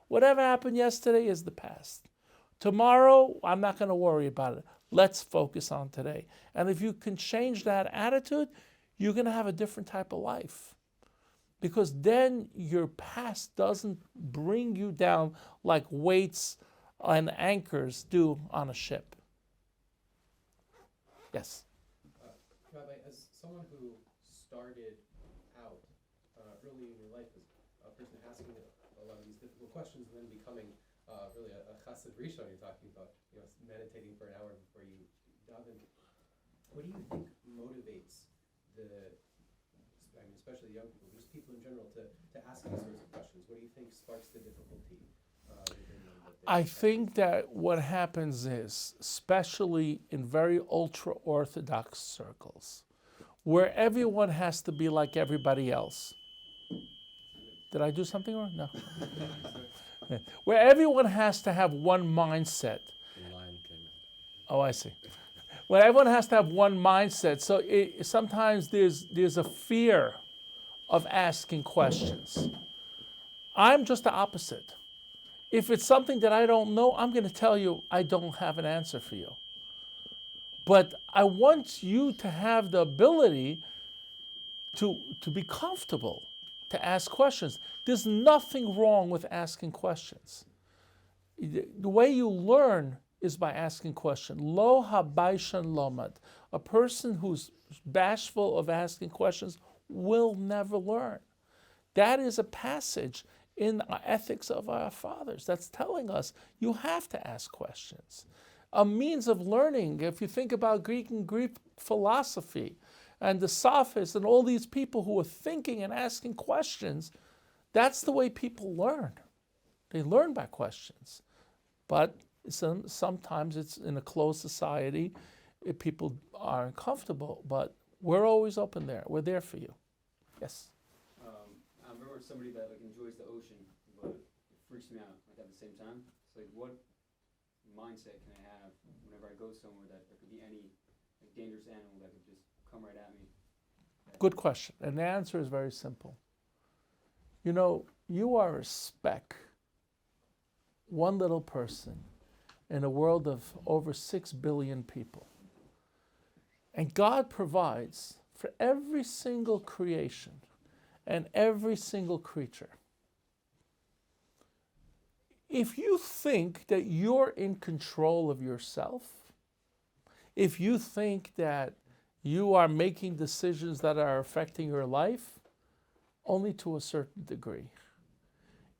Whatever happened yesterday is the past. Tomorrow, I'm not going to worry about it. Let's focus on today. And if you can change that attitude, you're going to have a different type of life. Because then your past doesn't bring you down like weights and anchors do on a ship. Yes? Rabbi, as someone who started out early in your life as a person asking a lot of these difficult questions and then becoming really a chassid rishon, you're talking about, meditating for an hour before you daven. What do you think motivates especially young people, just people in general, to ask these sorts of questions? What do you think sparks the difficulty within them that they I should think that what happens is, especially in very ultra-Orthodox circles, where everyone has to be like everybody else. Did I do something wrong? No. Yeah. Where everyone has to have one mindset. The lion came out. Oh, I see. Where everyone has to have one mindset. So sometimes there's a fear of asking questions. I'm just the opposite. If it's something that I don't know, I'm going to tell you I don't have an answer for you. But I want you to have the ability to be comfortable, to ask questions. There's nothing wrong with asking questions. The way you learn is by asking questions. Lo habaishan lomad. A person who's bashful of asking questions will never learn. That is a passage in the ethics of our fathers that's telling us you have to ask questions. A means of learning, if you think about Greek philosophy and the sophists and all these people who are thinking and asking questions, that's the way people learn. They learn by questions. But sometimes it's in a closed society, people are uncomfortable, but we're always open there. We're there for you. Yes? I'm very much somebody that enjoys the ocean, but it freaks me out at the same time. It's what mindset can I have whenever I go somewhere that there could be any dangerous animal that could just come right at me? Good question. And the answer is very simple. You are a speck, one little person, in a world of over 6 billion people. And God provides for every single creation and every single creature. If you think that you're in control of yourself, if you think that you are making decisions that are affecting your life, only to a certain degree.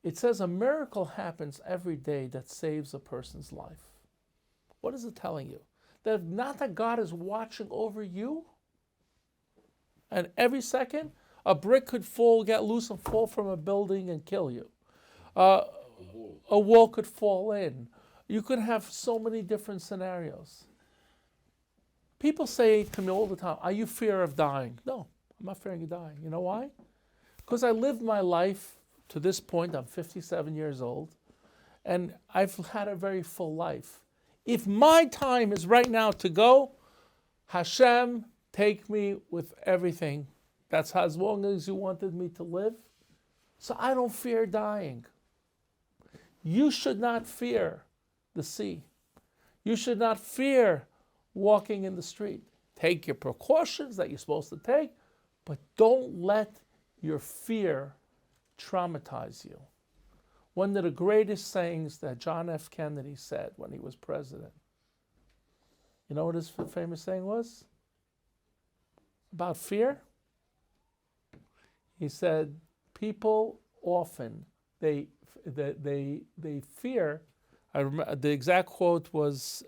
It says a miracle happens every day that saves a person's life. What is it telling you? That not that God is watching over you, and every second, a brick could get loose and fall from a building and kill you. A wall could fall in. You could have so many different scenarios. People say to me all the time, are you fear of dying? No, I'm not fearing of dying. You know why? Because I lived my life to this point, I'm 57 years old, and I've had a very full life. If my time is right now to go, Hashem, take me with everything. That's as long as you wanted me to live. So I don't fear dying. You should not fear the sea. You should not fear walking in the street. Take your precautions that you're supposed to take, but don't let your fear traumatize you. One of the greatest sayings that John F. Kennedy said when he was president. You know what his famous saying was? About fear? He said, people often, they fear, I remember, the exact quote was,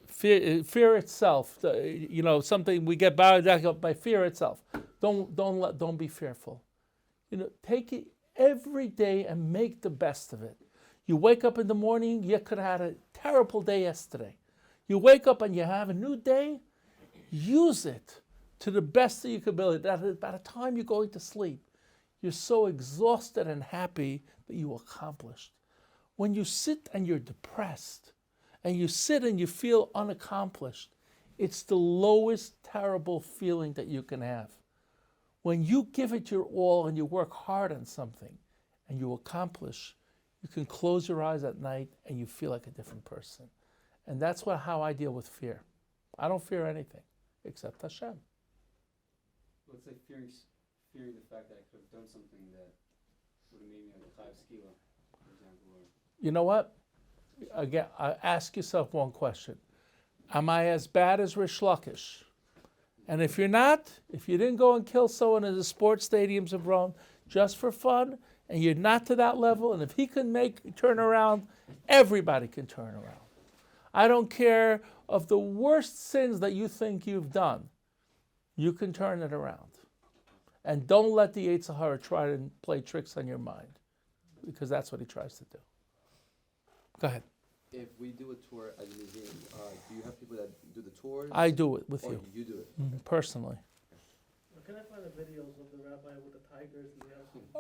fear itself. Something we get bound down by fear itself. Don't be fearful. Take it every day and make the best of it. You wake up in the morning, you could have had a terrible day yesterday. You wake up and you have a new day, use it to the best of your ability. That by the time you're going to sleep, you're so exhausted and happy that you accomplished. When you sit and you're depressed, and you sit and you feel unaccomplished, it's the lowest terrible feeling that you can have. When you give it your all and you work hard on something and you accomplish, you can close your eyes at night and you feel like a different person. And that's how I deal with fear. I don't fear anything except Hashem. Let's say fearing the fact that I could have done something that would have made me a chayav skila, for example. You know what? Again, ask yourself one question. Am I as bad as Rish Lakish? And if you're not, if you didn't go and kill someone in the sports stadiums of Rome just for fun, and you're not to that level, and if he can turn around, everybody can turn around. I don't care of the worst sins that you think you've done, you can turn it around. And don't let the Yetzer Hara try to play tricks on your mind. because that's what he tries to do. Go ahead. If we do a tour at the museum, do you have people that do the tours? I do it with or you, you do it? personally. Can I find the videos of the rabbi with the tigers and the elephants?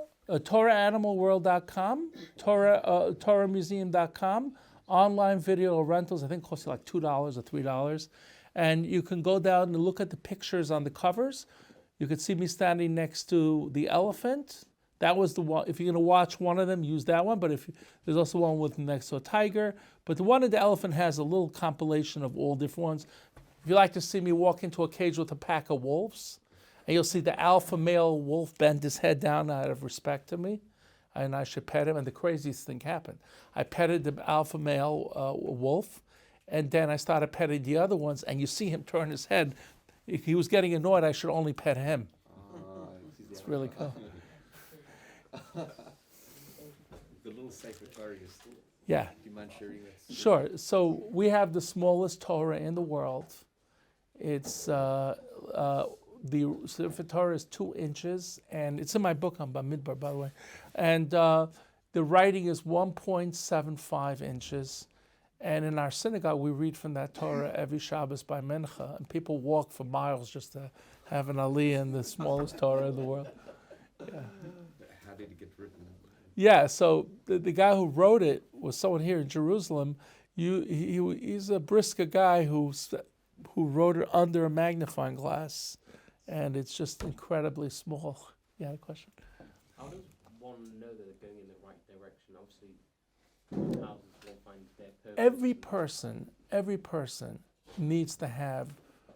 TorahAnimalWorld.com, TorahMuseum.com, online video rentals, I think costs you like $2 or $3. And you can go down and look at the pictures on the covers. You could see me standing next to the elephant. That was the one. If you're going to watch one of them, use that one. But there's also one with next to a tiger. But the one of the elephant has a little compilation of all different ones. If you like to see me walk into a cage with a pack of wolves, and you'll see the alpha male wolf bend his head down out of respect to me, and I should pet him. And the craziest thing happened. I petted the alpha male wolf, and then I started petting the other ones, and you see him turn his head. If he was getting annoyed, I should only pet him. It's really cool. The little secretariat. Yeah. Do you mind sharing that? Sure. So we have the smallest Torah in the world. It's the Sefer Torah is 2 inches, and it's in my book on Bamidbar, by the way. And the writing is 1.75 inches. And in our synagogue, we read from that Torah every Shabbos by Mincha, and people walk for miles just to have an aliyah in the smallest Torah in the world. Yeah. How did it get written? Yeah, so the guy who wrote it was someone here in Jerusalem. He's a brisker guy who wrote it under a magnifying glass, and it's just incredibly small. Yeah, question? How does one know that they're going in the right direction? Obviously, how does one find their purpose? Every person needs to have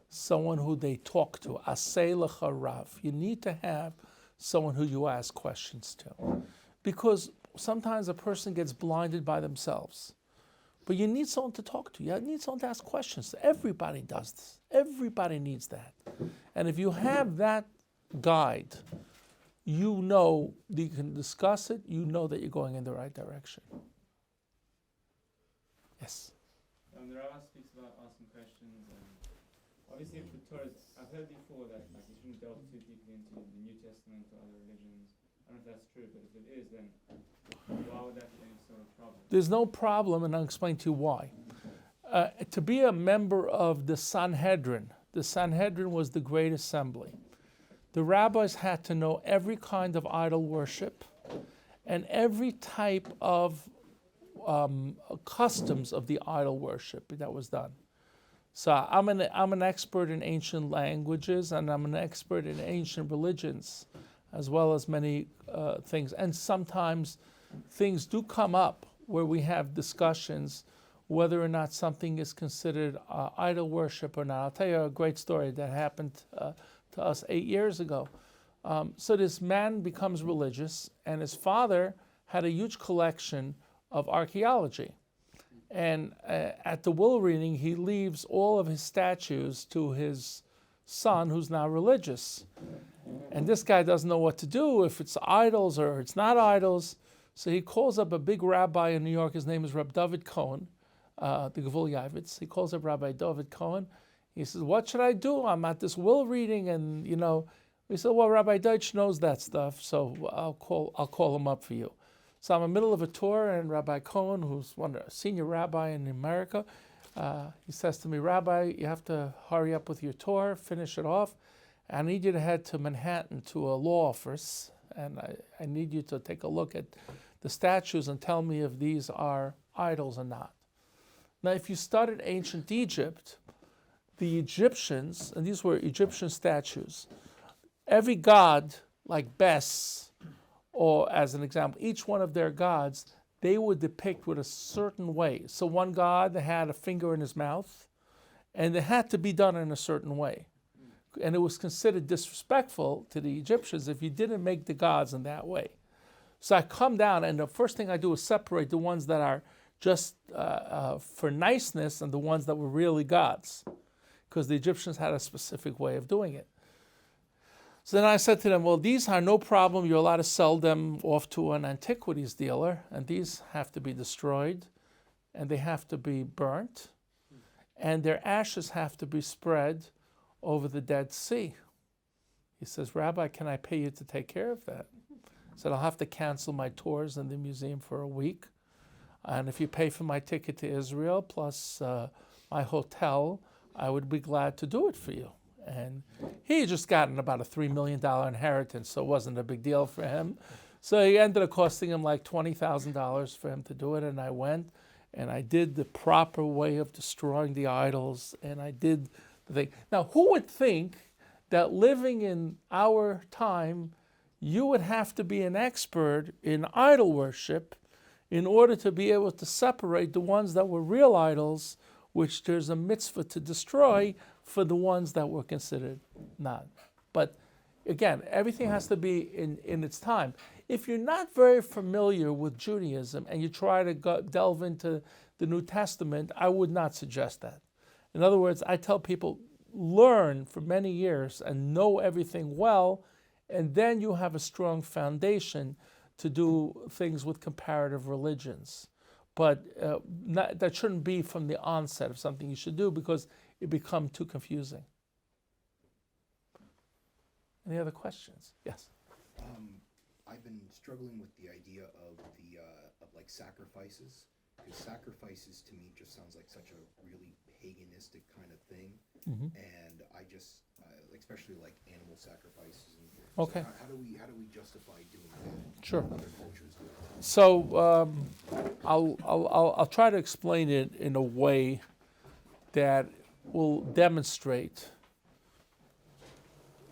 someone who they talk to. Asay lecha rav. You need to have someone who you ask questions to. Because sometimes a person gets blinded by themselves. But you need someone to talk to. You need someone to ask questions to. Everybody does this. Everybody needs that. And if you have that guide, you know that you can discuss it, you know that you're going in the right direction. Yes? The Rabbi speaks about asking questions, and obviously if the Torah is, I've heard before that like you shouldn't delve too deeply into the New Testament or other religions. I don't know if that's true, but if it is, then why would that be any sort of problem? There's no problem, and I'll explain to you why. To be a member of the Sanhedrin was the great assembly. The rabbis had to know every kind of idol worship and every type of customs of the idol worship that was done. So I'm an expert in ancient languages, and I'm an expert in ancient religions, as well as many things. And sometimes things do come up where we have discussions whether or not something is considered idol worship or not. I'll tell you a great story that happened to us 8 years ago. So this man becomes religious, and his father had a huge collection of archaeology. And at the will reading, he leaves all of his statues to his son, who's now religious. And this guy doesn't know what to do, if it's idols or it's not idols. So he calls up a big rabbi in New York. His name is Rabbi David Cohen, the Gevul Yavitz. He calls up Rabbi David Cohen. He says, what should I do? I'm at this will reading, and we said, well, Rabbi Deutsch knows that stuff, so I'll call him up for you. So I'm in the middle of a tour, and Rabbi Cohen, who's one of the senior rabbi in America, he says to me, Rabbi, you have to hurry up with your tour, finish it off. I need you to head to Manhattan to a law office, and I need you to take a look at the statues and tell me if these are idols or not. Now, if you studied ancient Egypt, the Egyptians, and these were Egyptian statues, every god, like Bes, or as an example, each one of their gods, they would depict with a certain way. So one god had a finger in his mouth, and it had to be done in a certain way. And it was considered disrespectful to the Egyptians if you didn't make the gods in that way. So I come down, and the first thing I do is separate the ones that are just for niceness and the ones that were really gods, because the Egyptians had a specific way of doing it. So then I said to them, well, these are no problem. You're allowed to sell them off to an antiquities dealer, and these have to be destroyed, and they have to be burnt, and their ashes have to be spread over the Dead Sea. He says, Rabbi, can I pay you to take care of that? said, I'll have to cancel my tours in the museum for a week. And if you pay for my ticket to Israel plus my hotel, I would be glad to do it for you. And he had just gotten about a $3 million inheritance, so it wasn't a big deal for him. So it ended up costing him like $20,000 for him to do it. And I went and I did the proper way of destroying the idols. And I did the thing. Now, who would think that living in our time, you would have to be an expert in idol worship in order to be able to separate the ones that were real idols, which there's a mitzvah to destroy, for the ones that were considered not. But again, everything has to be in its time. If you're not very familiar with Judaism and you try to delve into the New Testament, I would not suggest that. In other words, I tell people, learn for many years and know everything well, and then you have a strong foundation to do things with comparative religions. But that shouldn't be from the onset of something you should do, because it becomes too confusing. Any other questions? Yes. I've been struggling with the idea of like sacrifices, because sacrifices to me just sounds like such a really paganistic kind of thing, and I just especially like animal sacrifices. And Okay. So how do we justify doing that? Sure. Other cultures do it. So I'll try to explain it in a way that will demonstrate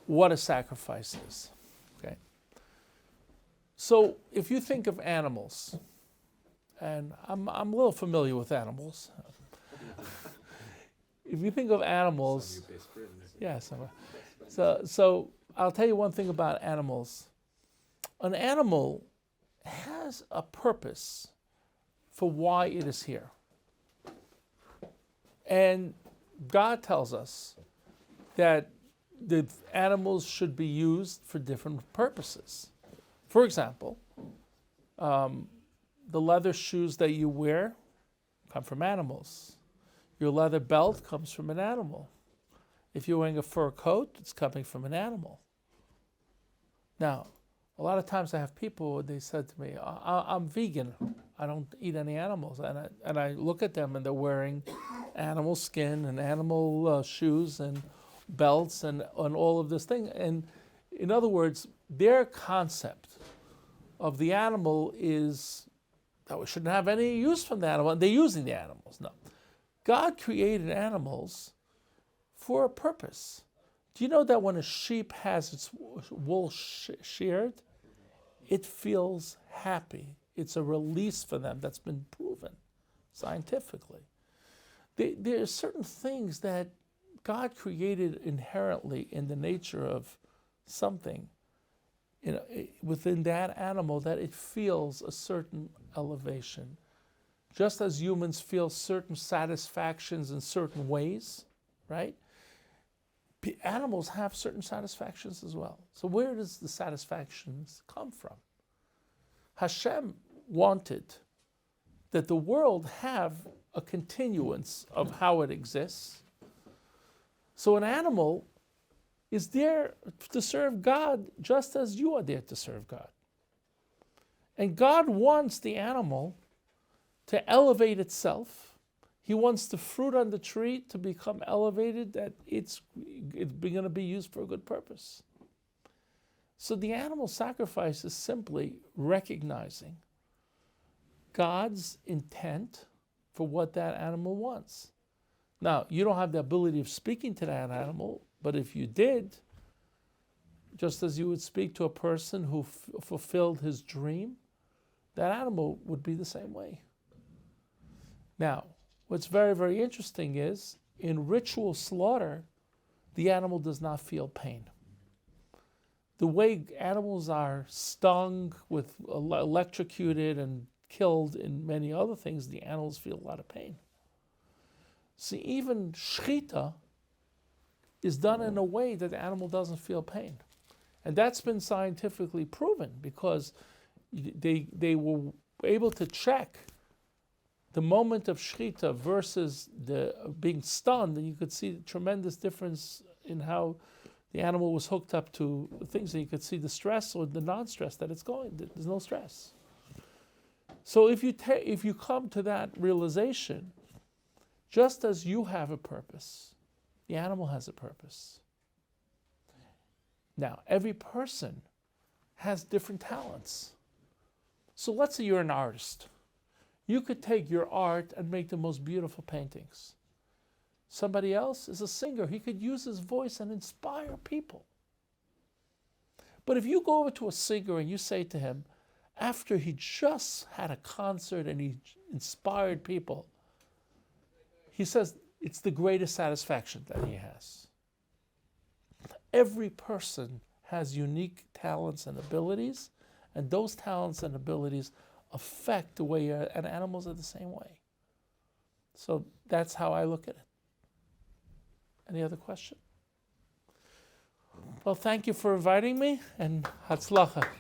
what a sacrifice is. Okay. So if you think of animals, and I'm a little familiar with animals. If you think of animals, Your best friend, isn't it? yes. So I'll tell you one thing about animals. An animal has a purpose for why it is here. And God tells us that the animals should be used for different purposes. For example, the leather shoes that you wear come from animals. Your leather belt comes from an animal. If you're wearing a fur coat, it's coming from an animal. Now, a lot of times I have people, they said to me, I'm vegan. I don't eat any animals. And I look at them and they're wearing animal skin and animal shoes and belts and all of this thing. And in other words, their concept of the animal is that we shouldn't have any use from the animal. And they're using the animals. No. God created animals for a purpose. Do you know that when a sheep has its wool sheared, it feels happy? It's a release for them that's been proven scientifically. There are certain things that God created inherently in the nature of something, within that animal, that it feels a certain elevation. Just as humans feel certain satisfactions in certain ways, right? Animals have certain satisfactions as well. So where does the satisfactions come from? Hashem wanted that the world have a continuance of how it exists. So an animal is there to serve God just as you are there to serve God. And God wants the animal to elevate itself. He wants the fruit on the tree to become elevated, that it's going to be used for a good purpose. So the animal sacrifice is simply recognizing God's intent for what that animal wants. Now, you don't have the ability of speaking to that animal, but if you did, just as you would speak to a person who fulfilled his dream, that animal would be the same way. Now, what's very, very interesting is, in ritual slaughter, the animal does not feel pain. The way animals are stung, electrocuted, and killed in many other things, the animals feel a lot of pain. See, even shechita is done in a way that the animal doesn't feel pain. And that's been scientifically proven, because they were able to check the moment of shechita versus the being stunned, and you could see the tremendous difference in how The animal was hooked up to things, and you could see the stress or the non-stress that it's going. There's no stress. So if you come to that realization, just as you have a purpose, the animal has a purpose. Now, every person has different talents. So let's say you're an artist. You could take your art and make the most beautiful paintings. Somebody else is a singer. He could use his voice and inspire people. But if you go over to a singer and you say to him, after he just had a concert and he inspired people, he says it's the greatest satisfaction that he has. Every person has unique talents and abilities, and those talents and abilities affect the way and animals are the same way. So that's how I look at it. Any other question? Well, thank you for inviting me, and Hatzlacha.